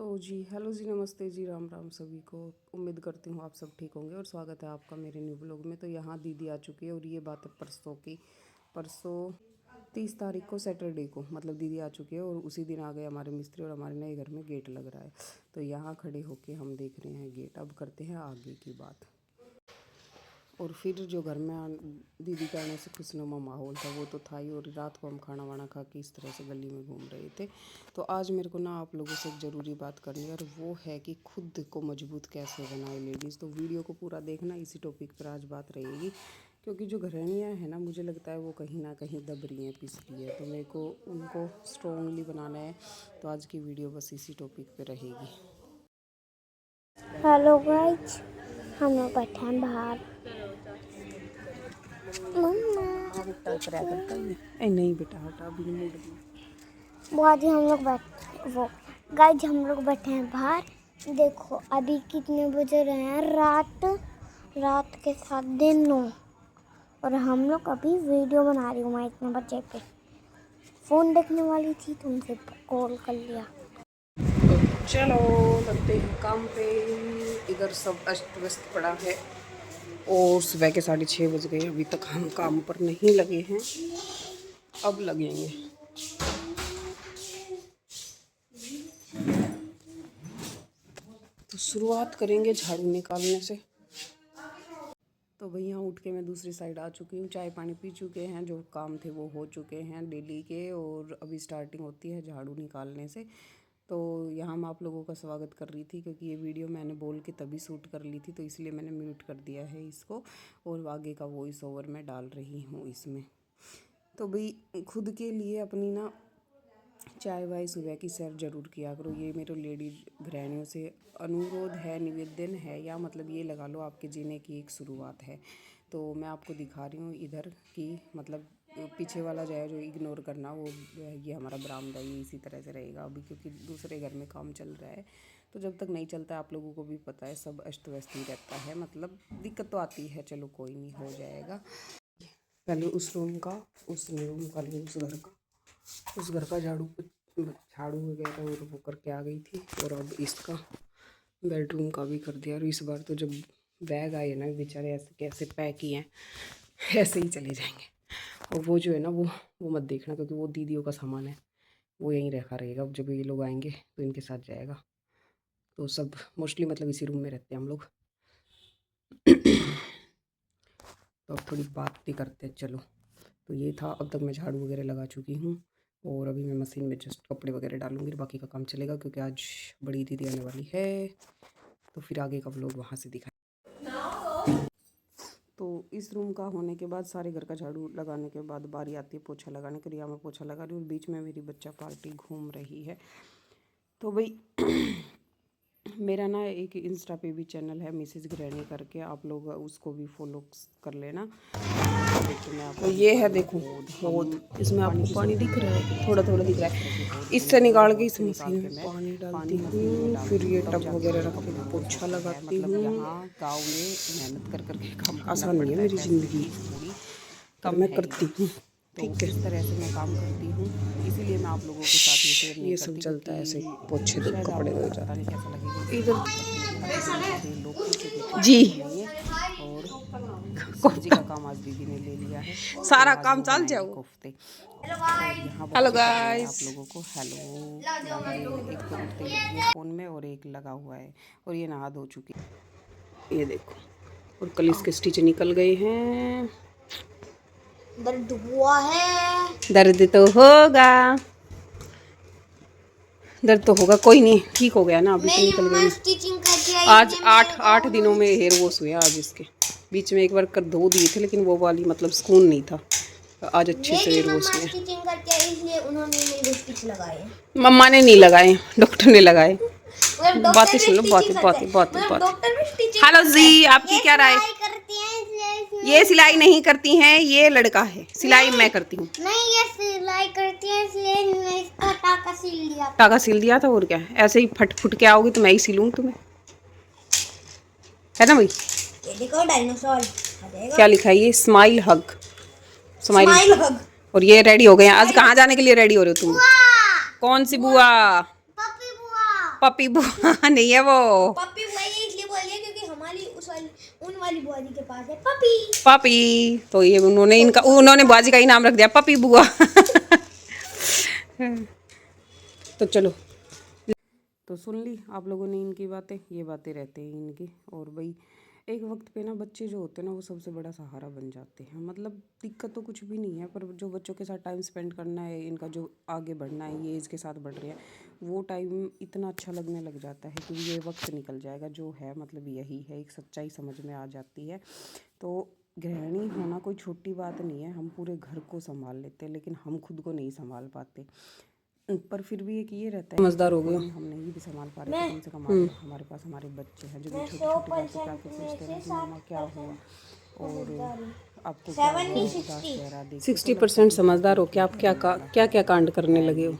तो जी हेलो जी, नमस्ते जी, राम राम सभी को। उम्मीद करती हूँ आप सब ठीक होंगे और स्वागत है आपका मेरे न्यू ब्लॉग में। तो यहाँ दीदी आ चुकी है और ये बात है परसों की। परसों 30 तारीख को सैटरडे को मतलब दीदी आ चुकी है और उसी दिन आ गए हमारे मिस्त्री और हमारे नए घर में गेट लग रहा है। तो यहाँ खड़े होके हम देख रहे हैं गेट। अब करते हैं आगे की बात। और फिर जो घर में दीदी के आने से खुशनुमा माहौल था वो तो था ही। और रात को हम खाना वाना खा के इस तरह से गली में घूम रहे थे। तो आज मेरे को ना आप लोगों से एक ज़रूरी बात करनी है और वो है कि खुद को मजबूत कैसे बनाए लेडीज़। तो वीडियो को पूरा देखना, इसी टॉपिक पर आज बात रहेगी। क्योंकि जो गृहिणियाँ हैं ना, मुझे लगता है वो कहीं ना कहीं दब रही हैं, पिस रही है। तो मेरे को उनको स्ट्रॉन्गली बनाना है। तो आज की वीडियो बस इसी टॉपिक पर रहेगी। हेलो गाइस, हम लोग बैठे हैं बाहर। नहीं बेटा हटा, अभी मूड बहुत ही हम लोग गाइस हम लोग बैठे हैं बाहर। देखो अभी कितने बजे रहे हैं, रात के 9:30। और हम लोग अभी वीडियो बना रही हूँ मैं इतने बजे पे। फ़ोन देखने वाली थी तो उनसे कॉल कर लिया। चलो लगते हैं काम पे। इधर सब अस्त व्यस्त पड़ा है और सुबह के 6:30 बज गए, अभी तक हम काम पर नहीं लगे हैं, अब लगेंगे। तो शुरुआत करेंगे झाड़ू निकालने से। तो भैया उठ के मैं दूसरी साइड आ चुकी हूँ, चाय पानी पी चुके हैं, जो काम थे वो हो चुके हैं डेली के। और अभी स्टार्टिंग होती है झाड़ू निकालने से। तो यहाँ मैं आप लोगों का स्वागत कर रही थी क्योंकि ये वीडियो मैंने बोल के तभी शूट कर ली थी, तो इसलिए मैंने म्यूट कर दिया है इसको और आगे का वॉइस ओवर मैं डाल रही हूँ इसमें। तो भाई खुद के लिए अपनी ना चाय वाय सुबह की सैर ज़रूर किया करो। ये मेरे लेडीज गृहिणियों से अनुरोध है, निवेदन है, या मतलब ये लगा लो आपके जीने की एक शुरुआत है। तो मैं आपको दिखा रही हूँ इधर की, मतलब पीछे वाला जो है जो इग्नोर करना, वो ये हमारा बरामदा ये इसी तरह से रहेगा अभी, क्योंकि दूसरे घर में काम चल रहा है। तो जब तक नहीं चलता, आप लोगों को भी पता है, सब अस्त व्यस्त ही रहता है, मतलब दिक्कत तो आती है। चलो कोई नहीं, हो जाएगा। पहले उस रूम का, उस रूम का नहीं, उस घर का झाड़ू वगैरह और वो करके आ गई थी। और अब इसका बेडरूम का भी कर दिया। और इस बार तो जब बैग आए ना, बेचारे ऐसे कैसे पैक किए हैं, ऐसे ही चले जाएंगे। और वो जो है ना, वो मत देखना, क्योंकि वो दीदियों का सामान है, वो यहीं रखा रहेगा। अब जब ये लोग आएंगे तो इनके साथ जाएगा। तो सब मोस्टली मतलब इसी रूम में रहते हैं हम लोग। तो अब थोड़ी बात भी करते हैं। चलो, तो ये था। अब तक मैं झाड़ू वगैरह लगा चुकी हूँ और अभी मैं मशीन में जस्ट कपड़े वगैरह डालूंगी, बाकी का काम चलेगा क्योंकि आज बड़ी दीदी आने वाली है। तो फिर आगे का व्लॉग वहाँ से दिखाएं। तो इस रूम का होने के बाद, सारे घर का झाड़ू लगाने के बाद बारी आती है पोछा लगाने के लिए। मैं पोछा लगा रही हूँ और बीच में मेरी बच्चा पार्टी घूम रही है। तो भाई मेरा ना एक इंस्टा पे भी चैनल है, मिसेज गृहिणी करके, आप लोग उसको भी फॉलो कर लेना। तो ये है, देखो होद, इसमें आपको पानी दिख रहा है, थोड़ा थोड़ा दिख रहा है। इससे निकाल के इस मशीन में पानी डालती हूँ, फिर ये टब वगैरह रख के पोछा लगाती हूँ। गाँव में मेहनत कर करके काम आसान नहीं है मेरी ज़िंदगी, तब मैं करती हूँ। ठीक है, इस तरह से मैं काम करती हूँ, इसीलिए मैं आप लोगों के साथ ये शेयर नहीं करती। ये सब चलता है ऐसे, पोछे दो, कपड़े धो जाते हैं। कैसा लगेगा इधर जी। और सब्जी का काम आज दीदी ने ले लिया है, सारा काम चल जाओ। कोफ्ते। हेलो गाइस, आप लोगों को हेलो। एक तो उठते लगी है फ़ोन में और एक लगा हुआ है, और ये नहा धो चुकी है, ये देखो। और कल इसके स्टिच निकल गए हैं। दर्द हुआ है, दर्द तो होगा, दर्द तो होगा, कोई नहीं, ठीक हो गया ना, अभी तो निकल गई। स्टिचिंग करके आई आज 8 दिनों में हेयर वॉश हुए आज इसके। बीच में एक बार कर धो दिए थे, लेकिन वो वाली मतलब सुकून नहीं था। आज अच्छे से हेयर वॉश हुए। स्टिचिंग करके आई, इसलिए उन्होंने मेरे स्टिच लगाए। मम्मा ने नहीं लगाए, डॉक्टर ने लगाए। बातें सुन लो, बातें। हेलो जी, आपकी क्या राय? ये सिलाई नहीं करती हैं, ये लड़का है, सिलाई मैं करती हूँ। नहीं, ये सिलाई करती है, इसलिए मैं इसका टाका सिल दिया। टाका सिल दिया था, और क्या, ऐसे ही फट फुट के आओगी तो मैं ही सिलूँ तुम्हें, है ना भाई? ये देखो डायनासोर क्या लिखा है ये? स्माइल हग, स्माइल हग। और ये रेडी हो गए हैं। आज कहाँ जाने के लिए रेडी हो रहे हो तुम? कौन सी बुआ? पप्पी बुआ। पपी बुआ नहीं है वो, पप्पी बुआ ये इसलिए बोल रही है क्योंकि हमारी उन वाली बुआ जी के पास है पपी। पपी। तो ये उन्होंने बुआजी का ही नाम रख दिया पपी बुआ। तो चलो, तो सुन ली आप लोगों ने इनकी बातें, ये बातें रहते हैं इनकी। और भाई एक वक्त पे ना बच्चे जो होते हैं ना वो सबसे बड़ा सहारा बन जाते हैं। मतलब दिक्कत तो कुछ भी नहीं है, पर जो बच्चों के साथ टाइम स्पेंड करना है, इनका जो आगे बढ़ना है, ये एज के साथ बढ़ रहे हैं, वो टाइम इतना अच्छा लगने लग जाता है कि ये वक्त निकल जाएगा जो है। मतलब यही है, एक सच्चाई समझ में आ जाती है। तो गृहिणी होना कोई छोटी बात नहीं है। हम पूरे घर को संभाल लेते हैं, लेकिन हम खुद को नहीं संभाल पाते। पर फिर भी एक ये रहता है, समझदार हो गए हम नहीं भी संभाल पा रहे तो कम से कम हमारे पास हमारे बच्चे हैं जो कि छोटी छोटी बातें पे आके पूछते हैं कि मम्मा क्या हुआ, और आपको क्या हुआ, उदास चेहरा देख 60% समझदार हो क्या? आप क्या क्या कांड करने लगे हो?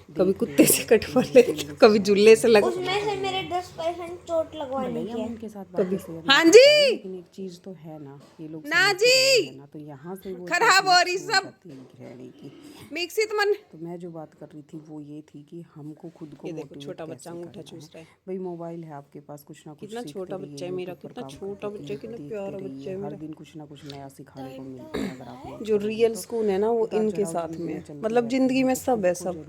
कभी कुत्ते से कटवा लेते हो, कभी जुल्ले से लग, उसमें से मेरे 10% चोट लगवाने की है। उनके साथ कभी। हाँ जी, लेकिन एक चीज तो है ना, ये लोग ना जी है ना, तो यहाँ से वो खराब हो रही सब गृहिणी की मिक्सित मन। तो मैं जो बात कर रही थी वो ये थी कि हमको खुद को, ये देखो छोटा बच्चा अंगूठा चूस रहा है। भाई मोबाइल है आपके पास, कुछ ना कुछ कितना छोटा बच्चा है मेरा, कितना छोटा बच्चा, कितना प्यारा बच्चा है। हर दिन कुछ ना कुछ नया सिखाने को मिलता है। अगर आप जो रियल सुकून है ना वो इनके साथ में है। मतलब जिंदगी में सब है सब,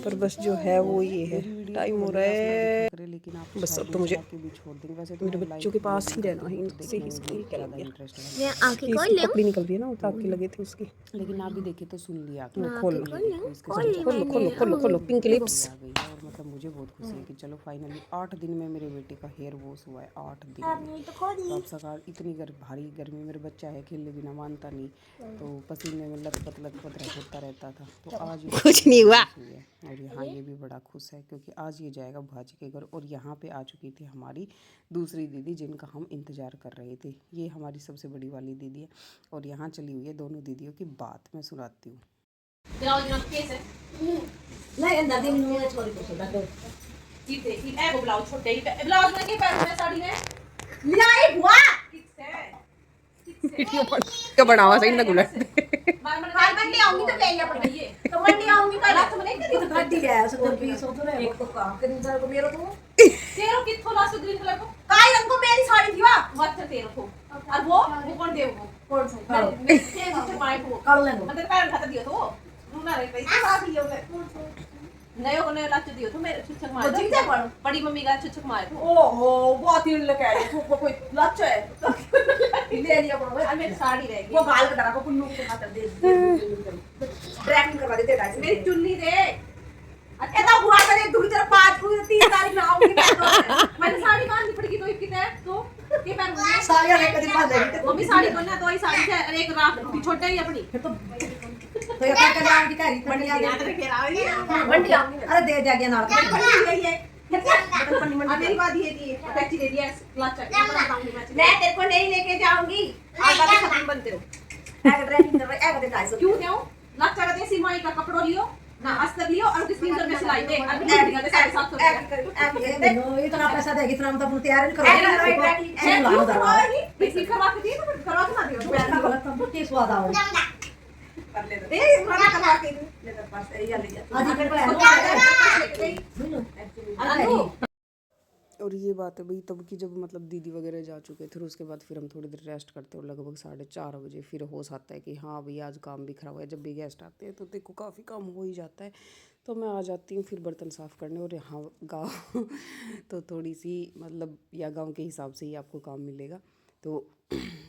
पर बस जो है वो ये है। टाइम हो रहा है, लेकिन आप बस अब तो मुझे मेरे बच्चों के पास ही रहना है, इनसे ही ये आंखें खोल ले, कपड़ी निकल रही है ना, उतार के लगे थे उसके। लेकिन आप भी देखे तो सुन लिया, खोलो खोलो खोलो खोलो खोलो, पिंक लिप्स आ गई है। और मतलब मुझे बहुत खुशी है कि चलो फाइनली 8 दिन में मेरे बेटे का हेयर वॉश हुआ है। 8 दिन में तो अब सकार इतनी भारी गर्मी, मेरे बच्चा है खेलने बिना मानता नहीं, तो पसीने में लथपथ होता रहता था। तो आज कुछ नहीं हुआ। और यहाँ ये भी बड़ा खुश है क्योंकि आज ये जाएगा भाजी के घर। और यहाँ पे आ चुकी थी हमारी दूसरी दीदी जिनका हम इंतज़ार कर रहे थे। ये हमारी सबसे बड़ी वाली दीदी है। और यहाँ चली हुई है दोनों दीदियों की बात, मैं सुनाती हूँ। वीडियो बनावा सही ना गुलट मंडी आऊंगी तो ले पड़ेगी तो मंडी आऊंगी कल तो मैंने कितनी गड्डी है सो 20 तो एक तो काम करने जा को मेरो तो तेरो किथो ला सो ग्रीन कलर को काई रंग को मेरी साड़ी थी वा मत तेरो को और वो कौन दे वो कौन सा मैं माय को कर ले मतलब पैर खाता दियो तो मुना रे पैसे आ दियो मैं नयो को नयो लाच दियो तो मेरे छुछक मार तो जिते पड़ो बड़ी मम्मी का छुछक मार तो ओहो बहुत ही लगे है तो कोई लाच है ले लिया पड़ो अब मेरी साड़ी रह गई वो बाल कटरा को कुन्नू को खातर दे ड्रैगिंग करवा देते गाइस मेरी चुन्नी दे एदा बुआ करे दूसरी तरफ 5 को 3 तारीख में आऊंगी मैंने साड़ी बांधनी पड़ेगी तो इसकी तो के पैर में साड़ी एक दिन बाद देगी मम्मी साड़ी पहनना तो ही साड़ी से अरे एक रात छोटा ही अपनी तो ये क्या कर आऊंगी करी मंडी आ गई मंडी आऊंगी अरे दे जा गया नाल मंडी है मेरी बात ये थी टैक्सी दे दिया क्लास मैं तेरे को नहीं लेके जाऊंगी आज बात खत्म बनते हो एक ड्रेसिंग कर एक दे 250 क्यों देओ लाख का दे सिमाई का कपड़ो लियो ना अस्तर लियो और किस 300 में सिलाई दे और बिल्कुल निकाल दे 750 दे नो इतना पैसा देगी इतना हम तो अपने तैयार नहीं करोगे किसी करवा के दिए तो करवा के ना दियो मैं गलत तो के स्वाद आओ कर ले दे मना करवा के ले तेरे पास ये ले जा आज के और ये बात है भाई तब की, जब मतलब दीदी वगैरह जा चुके थे, उसके बाद फिर हम थोड़ी देर रेस्ट करते हैं और लगभग 4:30 बजे फिर होश आता है कि हाँ भाई आज काम भी खराब हुआ है। जब भी गेस्ट आते हैं तो देखो काफ़ी काम हो ही जाता है, तो मैं आ जाती हूँ फिर बर्तन साफ़ करने। और यहाँ गाँव तो थोड़ी सी मतलब या गाँव के हिसाब से ही आपको काम मिलेगा। तो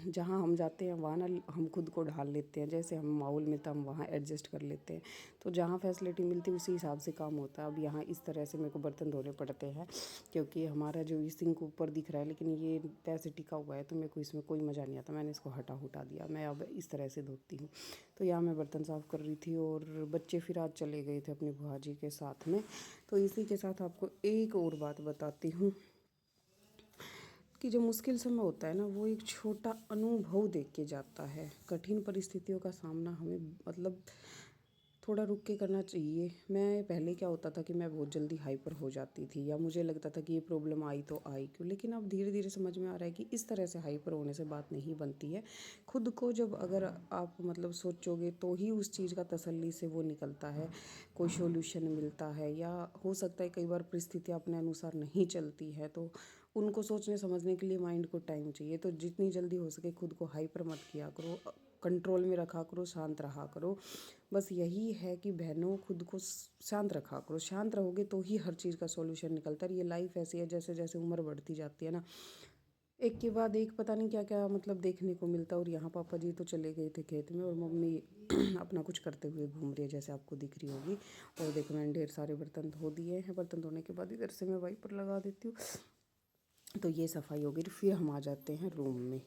जहाँ हम जाते हैं वहाँ ना हम खुद को ढाल लेते हैं, जैसे हम माहौल में तो हम वहाँ एडजस्ट कर लेते हैं। तो जहाँ फैसिलिटी मिलती है उसी हिसाब से काम होता है। अब यहाँ इस तरह से मेरे को बर्तन धोने पड़ते हैं क्योंकि हमारा जो सिंक ऊपर दिख रहा है, लेकिन ये पैसे टिका हुआ है तो मेरे को इसमें कोई मज़ा नहीं आता। मैंने इसको हटा दिया, मैं अब इस तरह से धोती हूँ। तो यहाँ मैं बर्तन साफ़ कर रही थी और बच्चे फिर आज चले गए थे अपनी बुआ जी के साथ में। तो इसी के साथ आपको एक और बात बताती हूँ कि जो मुश्किल समय होता है ना वो एक छोटा अनुभव देके जाता है। कठिन परिस्थितियों का सामना हमें मतलब थोड़ा रुक के करना चाहिए। मैं पहले क्या होता था कि मैं बहुत जल्दी हाइपर हो जाती थी, या मुझे लगता था कि ये प्रॉब्लम आई तो आई क्यों, लेकिन अब धीरे धीरे समझ में आ रहा है कि इस तरह से हाइपर होने से बात नहीं बनती है। खुद को जब अगर आप मतलब सोचोगे तो ही उस चीज़ का तसल्ली से वो निकलता है, कोई सॉल्यूशन मिलता है। या हो सकता है कई बार परिस्थितियाँ अपने अनुसार नहीं चलती है, तो उनको सोचने समझने के लिए माइंड को टाइम चाहिए। तो जितनी जल्दी हो सके खुद को हाइपर मत किया करो, कंट्रोल में रखा करो, शांत रहा करो। बस यही है कि बहनों, खुद को शांत रखा करो। शांत रहोगे तो ही हर चीज़ का सॉल्यूशन निकलता है। ये लाइफ ऐसी है, जैसे जैसे उम्र बढ़ती जाती है ना, एक के बाद एक पता नहीं क्या क्या मतलब देखने को मिलता है। और यहाँ पापा जी तो चले गए थे खेत में, और मम्मी अपना कुछ करते हुए घूम रही है, जैसे आपको दिख रही होगी। और देखो मैंने ढेर सारे बर्तन धो दिए हैं। बर्तन धोने के बाद इधर से मैं वाइपर लगा देती हूँ। तो ये सफाई हो गई। फिर हम आ जाते हैं रूम में।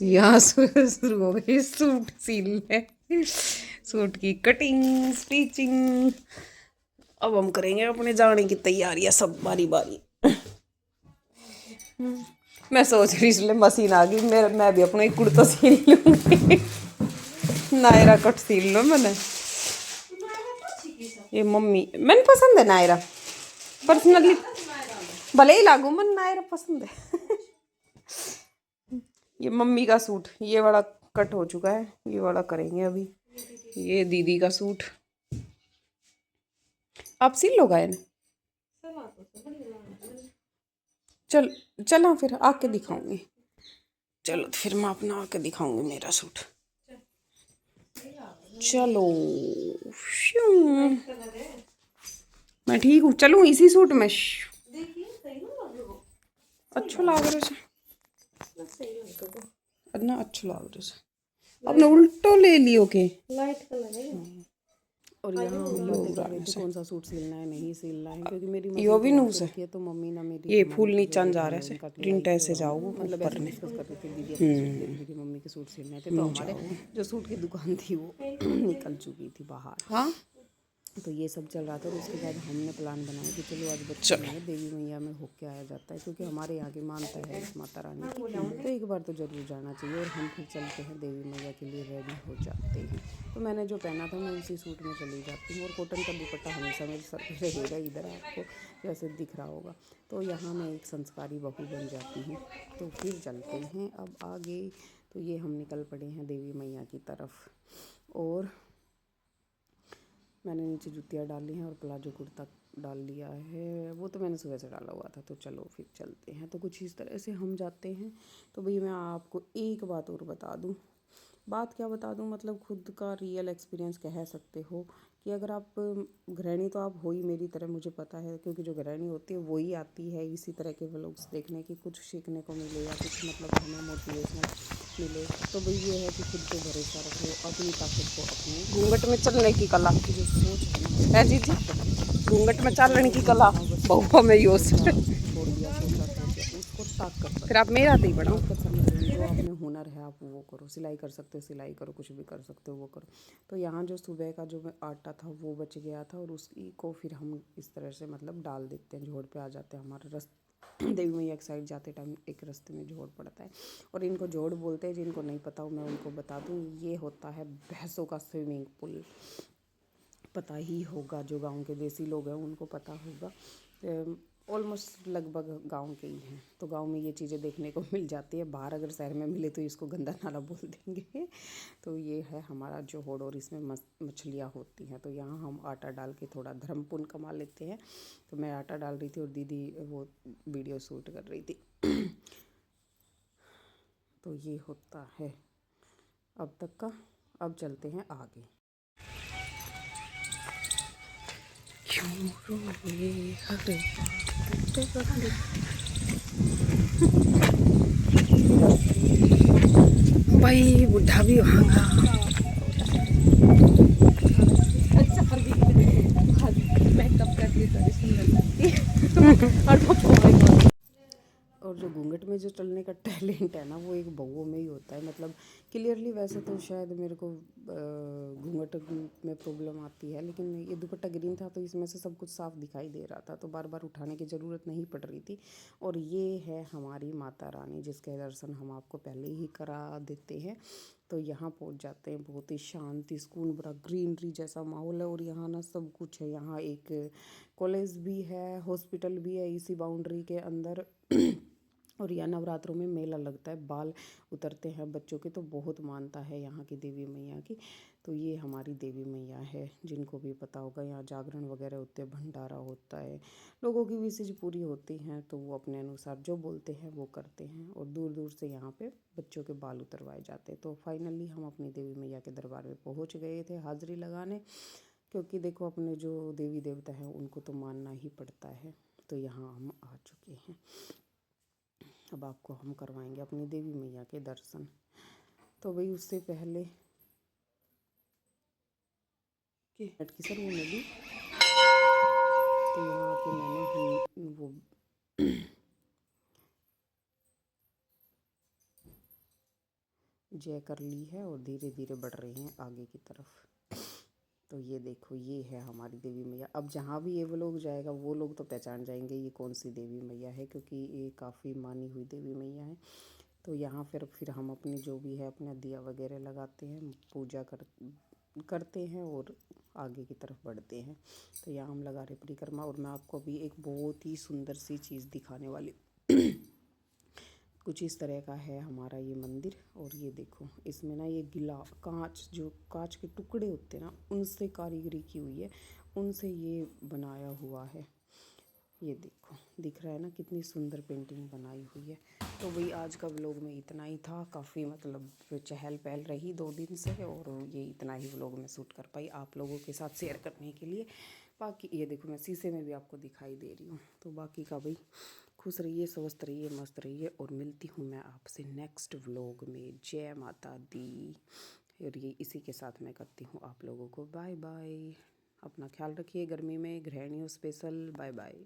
यहाँ शुरू हो गई सूट सिलने, सूट की कटिंग, स्टिचिंग। अब हम करेंगे अपने जाने की तैयारियां सब बारी बारी। मैं सोच रही इसलिए मशीन आ गई, मैं भी अपना एक कुर्ता सिल लूँगी। नायरा कट सिल लो मैंने। ये मम्मी मैंने पसंद है नायरा, पर्सनली भले ही लागू, मन नायरा पसंद है। ये मम्मी का सूट, ये वाला कट हो चुका है, ये वाला करेंगे अभी। ये दीदी का सूट आप सिल लो गायन। चलो फिर आके दिखाऊंगी। चलो तो फिर मैं अपना आके दिखाऊंगी मेरा सूट। चलो श्यूं। मैं ठीक हूँ, चलूँ इसी सूट में। अच्छा लग रहा है ना, अच्छा लग रहा है। आपने उल्टो ले लियो के लाइट कलर है। और यहाँ हम बातें कर रहे थे कौन सा सूट सिलना है नहीं सिलना है, क्योंकि मेरी मशीन भी नूस है। तो मम्मी ना मेरी ये फूल नीचा जा रहा है, प्रिंट ऐसे जाओ मतलब ऐसे डिस्कस कर रही थी। दीदी अपने सूट देख रही थी, मम्मी के सूट सिलने थे। तो हमारे जो सूट की दुकान थी वो निकल चुकी थी बाहर। हाँ, तो ये सब चल रहा था। और उसके बाद हमने प्लान बनाया कि चलो आज बच्चे में देवी मैया में होके आया जाता है, क्योंकि हमारे यहाँ की मानता है इस माता रानी की, तो एक बार तो ज़रूर जाना चाहिए। और हम फिर चलते हैं देवी मैया के लिए रेडी हो जाते हैं। तो मैंने जो पहना था मैं उसी सूट में चली जाती हूँ। और कॉटन का दुपट्टा हमेशा मेरे सर पे रहेगा, इधर आपको जैसे दिख रहा होगा। तो यहाँ मैं एक संस्कारी बहू बन जाती हूँ। तो फिर चलते हैं अब आगे। तो ये हम निकल पड़े हैं देवी मैया की तरफ। और मैंने नीचे जूतियाँ डाली हैं और प्लाजो कुर्ता डाल लिया है, वो तो मैंने सुबह से डाला हुआ था। तो चलो फिर चलते हैं। तो कुछ इस तरह से हम जाते हैं। तो भैया मैं आपको एक बात और बता दूं। बात क्या बता दूं, मतलब खुद का रियल एक्सपीरियंस कह सकते हो कि अगर आप गृहिणी तो आप हो ही मेरी तरह, मुझे पता है। क्योंकि जो गृहिणी होती है वही आती है इसी तरह के व्लॉग्स देखने की, कुछ सीखने को मिले या कुछ मतलब हमें मोटिवेशन मिले। तो भाई ये है कि खुद पे भरोसा रखो, अपनी ताकत को, अपनी घूंघट में चलने की कला की जो सोच है ना, जी जी, घूंघट में चलने की कला बहुआ में यूज छोड़ दिया, सोचा उसको ताकत। फिर आप मेरा ही बनाओ, जो आप में हुनर है आप वो करो। सिलाई कर सकते हो सिलाई करो, कुछ भी कर सकते हो वो करो। तो यहाँ जो सुबह का जो आटा था वो बच गया था, और उसी को फिर हम इस तरह से मतलब डाल देते हैं। झोड़ पे आ जाते हैं हमारा देवी मैया एक साइड जाते टाइम एक रास्ते में झोड़ पड़ता है, और इनको झोड़ बोलते हैं। जिनको नहीं पता हो मैं उनको बता दूँ, ये होता है भैंसों का स्विमिंग पूल। पता ही होगा, जो गांव के देसी लोग हैं उनको पता होगा। ऑलमोस्ट लगभग गांव के ही हैं। तो गांव में ये चीज़ें देखने को मिल जाती है। बाहर अगर शहर में मिले तो इसको गंदा नाला बोल देंगे। तो ये है हमारा जोहड़, और इसमें मछलियाँ होती हैं। तो यहाँ हम आटा डाल के थोड़ा धर्म पुण्य कमा लेते हैं। तो मैं आटा डाल रही थी और दीदी वो वीडियो शूट कर रही थी। तो ये होता है अब तक का। अब चलते हैं आगे। भाई बुढ़ा भी वहाँ मेकअप कर और जो घूंघट में जो चलने का टैलेंट है ना, वो एक बहुओं में ही होता है। मतलब क्लियरली वैसे तो शायद मेरे को घूंघट में प्रॉब्लम आती है, लेकिन ये दुपट्टा ग्रीन था तो इसमें से सब कुछ साफ दिखाई दे रहा था, तो बार बार उठाने की ज़रूरत नहीं पड़ रही थी। और ये है हमारी माता रानी, जिसके दर्शन हम आपको पहले ही करा देते हैं। तो यहाँ पहुँच जाते हैं। बहुत ही शांति सुकून भरा ग्रीनरी जैसा माहौल है और यहाँ ना सब कुछ है। यहाँ एक कॉलेज भी है, हॉस्पिटल भी है इसी बाउंड्री के अंदर। और यहाँ नवरात्रों में मेला लगता है, बाल उतरते हैं बच्चों के, तो बहुत मानता है यहाँ की देवी मैया की। तो ये हमारी देवी मैया है, जिनको भी पता होगा। यहाँ जागरण वगैरह होते हैं, भंडारा होता है, लोगों की विशेष पूरी होती हैं, तो वो अपने अनुसार जो बोलते हैं वो करते हैं। और दूर दूर से यहाँ पे बच्चों के बाल उतरवाए जाते हैं। तो फाइनली हम अपनी देवी मैया के दरबार में पहुँच गए थे हाज़िरी लगाने, क्योंकि देखो अपने जो देवी देवता हैं उनको तो मानना ही पड़ता है। तो यहाँ हम आ चुके हैं। अब आपको हम करवाएंगे अपनी देवी मैया के दर्शन। तो भाई उससे पहले कि नेट की सर वो मिली, तो यहाँ आके मैंने वो जय कर ली है और धीरे धीरे बढ़ रहे हैं आगे की तरफ। तो ये देखो, ये है हमारी देवी मैया। अब जहाँ भी ये वो लोग जाएगा वो लोग तो पहचान जाएंगे ये कौन सी देवी मैया है, क्योंकि ये काफ़ी मानी हुई देवी मैया है। तो यहाँ फिर हम अपनी जो भी है अपना दिया वगैरह लगाते हैं, पूजा करते हैं और आगे की तरफ बढ़ते हैं। तो यहाँ हम लगा रहे परिक्रमा। और मैं आपको अभी एक बहुत ही सुंदर सी चीज़ दिखाने वाली कुछ इस तरह का है हमारा ये मंदिर। और ये देखो, इसमें ना ये गिला कांच, जो कांच के टुकड़े होते हैं ना, उनसे कारीगरी की हुई है, उनसे ये बनाया हुआ है। ये देखो, दिख रहा है ना कितनी सुंदर पेंटिंग बनाई हुई है। तो वही आज का व्लॉग में इतना ही था। काफ़ी मतलब चहल पहल रही 2 दिन से, और ये इतना ही व्लॉग में शूट कर पाई आप लोगों के साथ शेयर करने के लिए। बाकी ये देखो, मैं शीशे में भी आपको दिखाई दे रही हूँ। तो बाकी का भाई खुश रहिए, स्वस्थ रहिए, मस्त रहिए, और मिलती हूँ मैं आपसे नेक्स्ट व्लॉग में। जय माता दी। और ये इसी के साथ मैं करती हूँ आप लोगों को बाय बाय। अपना ख्याल रखिए गर्मी में, गृहिणियों स्पेशल बाय बाय।